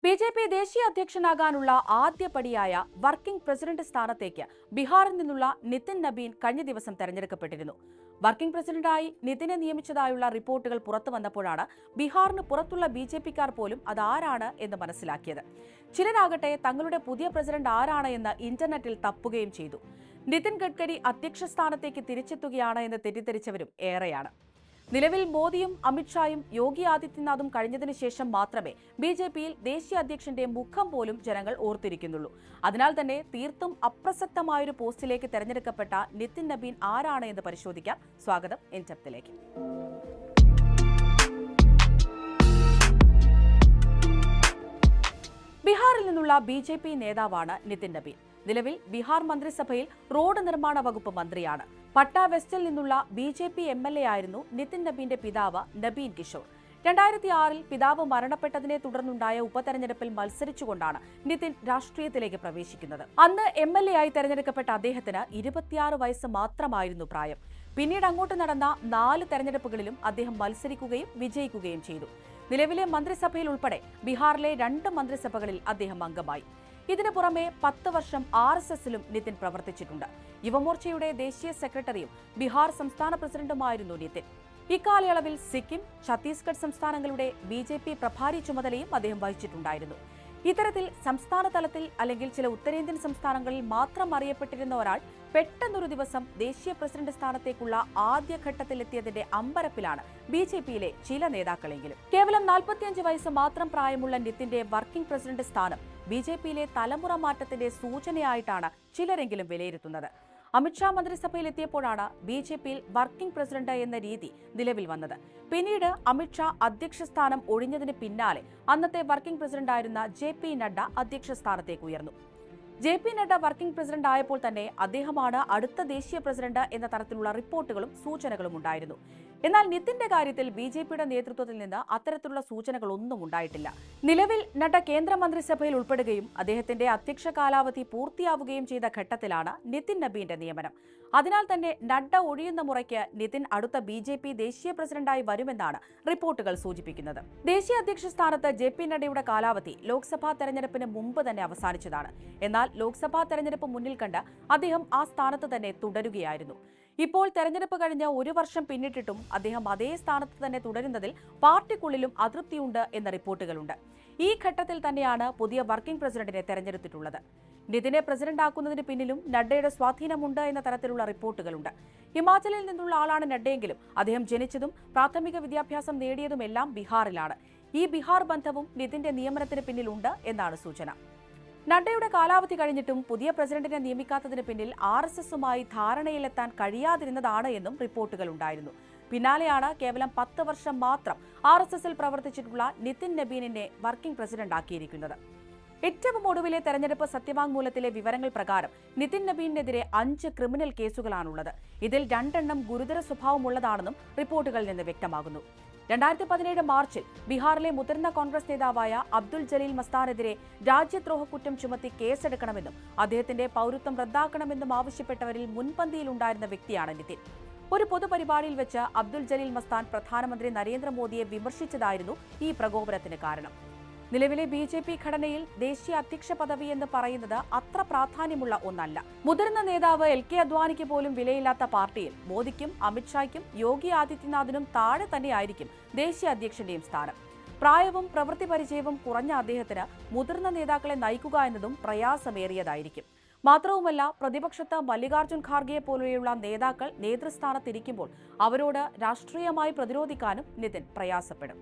BJP ദേശീയ അധ്യക്ഷനാകാനുള്ള ആദ്യപടിയായ working president സ്ഥാനത്തേക്ക് ബീഹാറിൽ നിന്നുള്ള നിതിൻ നബീൻ കഴിഞ്ഞ ദിവസം തെരഞ്ഞെടുക്കപ്പെട്ടിരുന്നു. വർക്കിംഗ് പ്രസിഡന്റായി നിതിനെ നിയമിച്ചതായുള്ള റിപ്പോർട്ടുകൾ പുറത്തു വന്നപ്പോഴാണ് ബീഹാറിന് പുറത്തുള്ള ബിജെപിക്കാർ പോലും അതാരാണ് എന്ന് മനസ്സിലാക്കിയത്. ചിലരാകട്ടെ തങ്ങളുടെ പുതിയ പ്രസിഡന്റ് ആരാണ് എന്ന് ഇന്റർനെറ്റിൽ തപ്പുകയും ചെയ്തു. നിതിൻ ഗഡ്കരി അധ്യക്ഷ സ്ഥാനത്തേക്ക് തിരിച്ചെത്തുകയാണ് എന്ന് തെറ്റിദ്ധരിച്ചവരും ഏറെയാണ്. നിലവിൽ മോദിയും അമിത്ഷായും യോഗി ആദിത്യനാഥും കഴിഞ്ഞതിനു ശേഷം മാത്രമേ ബിജെപിയിൽ ദേശീയ അധ്യക്ഷന്റെ മുഖം പോലും ജനങ്ങൾ ഓർത്തിരിക്കുന്നുള്ളൂ. അതിനാൽ തന്നെ തീർത്തും അപ്രസക്തമായൊരു പോസ്റ്റിലേക്ക് തെരഞ്ഞെടുക്കപ്പെട്ട നിതിൻ നബീൻ ആരാണ് എന്ന് പരിശോധിക്കാം. സ്വാഗതം ഇൻഡെപ്തിലേക്ക്. ബീഹാറിൽ നിന്നുള്ള ബിജെപി നേതാവാണ് നിതിൻ നബീൻ. നിലവിൽ ബീഹാർ മന്ത്രിസഭയിൽ റോഡ് നിർമ്മാണ വകുപ്പ് മന്ത്രിയാണ്. പട്ട വെസ്റ്റിൽ നിന്നുള്ള ബിജെപി MLA ആയിരുന്നു നിതിൻ നബീന്റെ പിതാവ് നബീൻ കിഷോർ. 2006-ൽ പിതാവ് മരണപ്പെട്ടതിനെ തുടർന്നുണ്ടായ ഉപതെരഞ്ഞെടുപ്പിൽ മത്സരിച്ചുകൊണ്ടാണ് നിതിൻ രാഷ്ട്രീയത്തിലേക്ക് പ്രവേശിക്കുന്നത്. അന്ന് MLA ആയി തെരഞ്ഞെടുക്കപ്പെട്ട അദ്ദേഹത്തിന് 26 വയസ്സ് മാത്രമായിരുന്നു പ്രായം. പിന്നീട് അങ്ങോട്ട് നടന്ന 4 തെരഞ്ഞെടുപ്പുകളിലും അദ്ദേഹം മത്സരിക്കുകയും വിജയിക്കുകയും ചെയ്തു. നിലവിലെ മന്ത്രിസഭയിൽ ഉൾപ്പെടെ ബീഹാറിലെ 2 മന്ത്രിസഭകളിൽ അദ്ദേഹം അംഗമായി. ഇതിനു പുറമെ 10 വർഷം RSSലും നിതിൻ പ്രവർത്തിച്ചിട്ടുണ്ട്. യുവമോർച്ചയുടെ ദേശീയ സെക്രട്ടറിയും ബീഹാർ സംസ്ഥാന പ്രസിഡന്റുമായിരുന്നു നിതിൻ. ഇക്കാലയളവിൽ സിക്കിം, ഛത്തീസ്ഗഡ് സംസ്ഥാനങ്ങളുടെ BJP പ്രഭാരി ചുമതലയും അദ്ദേഹം വഹിച്ചിട്ടുണ്ടായിരുന്നു. ഇത്തരത്തിൽ സംസ്ഥാന തലത്തിൽ അല്ലെങ്കിൽ ചില ഉത്തരേന്ത്യൻ സംസ്ഥാനങ്ങളിൽ മാത്രം അറിയപ്പെട്ടിരുന്ന ഒരാൾ പെട്ടെന്നൊരു ദിവസം ദേശീയ പ്രസിഡന്റ് സ്ഥാനത്തേക്കുള്ള ആദ്യഘട്ടത്തിലെത്തിയതിന്റെ അമ്പരപ്പിലാണ് BJPയിലെ ചില നേതാക്കളെങ്കിലും. കേവലം 45 വയസ്സ് മാത്രം പ്രായമുള്ള നിതിന്റെ വർക്കിംഗ് പ്രസിഡന്റ് സ്ഥാനം BJPയിലെ തലമുറ മാറ്റത്തിന്റെ സൂചനയായിട്ടാണ് ചിലരെങ്കിലും വിലയിരുത്തുന്നത്. അമിത്ഷാ മന്ത്രിസഭയിലെത്തിയപ്പോഴാണ് BJPയിൽ വർക്കിംഗ് പ്രസിഡന്റ് എന്ന രീതി നിലവിൽ വന്നത്. പിന്നീട് അമിത്ഷാ അധ്യക്ഷ സ്ഥാനം ഒഴിഞ്ഞതിന് പിന്നാലെ അന്നത്തെ വർക്കിംഗ് പ്രസിഡന്റായിരുന്ന JP നഡ്ഡ അധ്യക്ഷ സ്ഥാനത്തേക്ക് ഉയർന്നു. JP നഡ്ഡ വർക്കിംഗ് പ്രസിഡന്റ് ആയപ്പോൾ തന്നെ അദ്ദേഹമാണ് അടുത്ത ദേശീയ പ്രസിഡന്റ് എന്ന തരത്തിലുള്ള റിപ്പോർട്ടുകളും സൂചനകളും ഉണ്ടായിരുന്നു. എന്നാൽ നിതിന്റെ കാര്യത്തിൽ BJPയുടെ നേതൃത്വത്തിൽ നിന്ന് അത്തരത്തിലുള്ള സൂചനകളൊന്നും ഉണ്ടായിട്ടില്ല. നിലവിൽ നഡ്ഡ കേന്ദ്രമന്ത്രിസഭയിൽ ഉൾപ്പെടുകയും അദ്ദേഹത്തിന്റെ അധ്യക്ഷ കാലാവധി പൂർത്തിയാവുകയും ചെയ്ത ഘട്ടത്തിലാണ് നിതിൻ നബീന്റെ നിയമനം. അതിനാൽ തന്നെ നഡ്ഡ ഒഴിയുന്ന മുറയ്ക്ക് നിതിൻ അടുത്ത BJP ദേശീയ പ്രസിഡന്റായി വരുമെന്നാണ് റിപ്പോർട്ടുകൾ സൂചിപ്പിക്കുന്നത്. ദേശീയ അധ്യക്ഷ സ്ഥാനത്ത് JP നഡ്ഡയുടെ കാലാവധി ലോക്സഭാ തെരഞ്ഞെടുപ്പിന് മുമ്പ് തന്നെ അവസാനിച്ചതാണ്. എന്നാൽ ലോക്സഭാ തെരഞ്ഞെടുപ്പ് മുന്നിൽ കണ്ട് അദ്ദേഹം ആ സ്ഥാനത്ത് തന്നെ തുടരുകയായിരുന്നു. ഇപ്പോൾ തെരഞ്ഞെടുപ്പ് കഴിഞ്ഞ് 1 വർഷം പിന്നിട്ടിട്ടും അദ്ദേഹം അതേ സ്ഥാനത്ത് തന്നെ തുടരുന്നതിൽ പാർട്ടിക്കുള്ളിലും അതൃപ്തിയുണ്ട് എന്ന റിപ്പോർട്ടുകളുണ്ട്. ഈ ഘട്ടത്തിൽ തന്നെയാണ് പുതിയ വർക്കിംഗ് പ്രസിഡന്റിനെ തെരഞ്ഞെടുത്തിട്ടുള്ളത്. നിതിനെ പ്രസിഡന്റാക്കുന്നതിന് പിന്നിലും നഡ്ഡയുടെ സ്വാധീനമുണ്ട് എന്ന തരത്തിലുള്ള റിപ്പോർട്ടുകളുണ്ട്. ഹിമാചലിൽ നിന്നുള്ള ആളാണ് നഡ്ഡയെങ്കിലും അദ്ദേഹം ജനിച്ചതും പ്രാഥമിക വിദ്യാഭ്യാസം നേടിയതുമെല്ലാം ബീഹാറിലാണ്. ഈ ബീഹാർ ബന്ധവും നിതിന്റെ നിയമനത്തിന് പിന്നിലുണ്ട് എന്നാണ് സൂചന. നഡ്ഡയുടെ കാലാവധി കഴിഞ്ഞിട്ടും പുതിയ പ്രസിഡന്റിനെ നിയമിക്കാത്തതിന് പിന്നിൽ RSSുമായി ധാരണയിലെത്താൻ കഴിയാതിരുന്നതാണ് എന്നും റിപ്പോർട്ടുകൾ ഉണ്ടായിരുന്നു. പിന്നാലെയാണ് കേവലം 10 വർഷം മാത്രം RSSൽ പ്രവർത്തിച്ചിട്ടുള്ള നിതിൻ നബീനിനെ വർക്കിംഗ് പ്രസിഡന്റാക്കിയിരിക്കുന്നത്. ഏറ്റവും ഒടുവിലെ തെരഞ്ഞെടുപ്പ് സത്യവാങ്മൂലത്തിലെ വിവരങ്ങൾ പ്രകാരം നിതിൻ നബീനെതിരെ 5 ക്രിമിനൽ കേസുകളാണുള്ളത്. ഇതിൽ 2 എണ്ണം ഗുരുതര സ്വഭാവമുള്ളതാണെന്നും റിപ്പോർട്ടുകളിൽ നിന്ന് വ്യക്തമാകുന്നു. 2017 മാർച്ചിൽ ബീഹാറിലെ മുതിർന്ന കോൺഗ്രസ് നേതാവായ അബ്ദുൽ ജലീൽ മസ്താനെതിരെ രാജ്യദ്രോഹ കുറ്റം ചുമത്തി കേസെടുക്കണമെന്നും അദ്ദേഹത്തിന്റെ പൗരത്വം റദ്ദാക്കണമെന്നും ആവശ്യപ്പെട്ടവരിൽ മുൻപന്തിയിലുണ്ടായിരുന്ന വ്യക്തിയാണ് നിതിൻ. ഒരു പൊതുപരിപാടിയിൽ വെച്ച് അബ്ദുൽ ജലീൽ മസ്താൻ പ്രധാനമന്ത്രി നരേന്ദ്രമോദിയെ വിമർശിച്ചതായിരുന്നു ഈ പ്രകോപനത്തിന് കാരണം. നിലവിലെ BJP ഘടനയിൽ ദേശീയ അധ്യക്ഷ പദവി എന്ന് പറയുന്നത് അത്ര പ്രാധാന്യമുള്ള ഒന്നല്ല. മുതിർന്ന നേതാവ് LK അദ്വാനിക്ക് പോലും വിലയില്ലാത്ത പാർട്ടിയിൽ മോദിക്കും അമിത്ഷായ്ക്കും യോഗി ആദിത്യനാഥിനും താഴെ തന്നെയായിരിക്കും ദേശീയ അധ്യക്ഷന്റെയും സ്ഥാനം. പ്രായവും പ്രവൃത്തി പരിചയവും കുറഞ്ഞ അദ്ദേഹത്തിന് മുതിർന്ന നേതാക്കളെ നയിക്കുക എന്നതും പ്രയാസമേറിയതായിരിക്കും. മാത്രവുമല്ല, പ്രതിപക്ഷത്ത് മല്ലികാർജ്ജുൻ ഖാർഗെയെ പോലെയുള്ള നേതാക്കൾ നേതൃസ്ഥാനത്തിരിക്കുമ്പോൾ അവരോട് രാഷ്ട്രീയമായി പ്രതിരോധിക്കാനും നിതിൻ പ്രയാസപ്പെടും.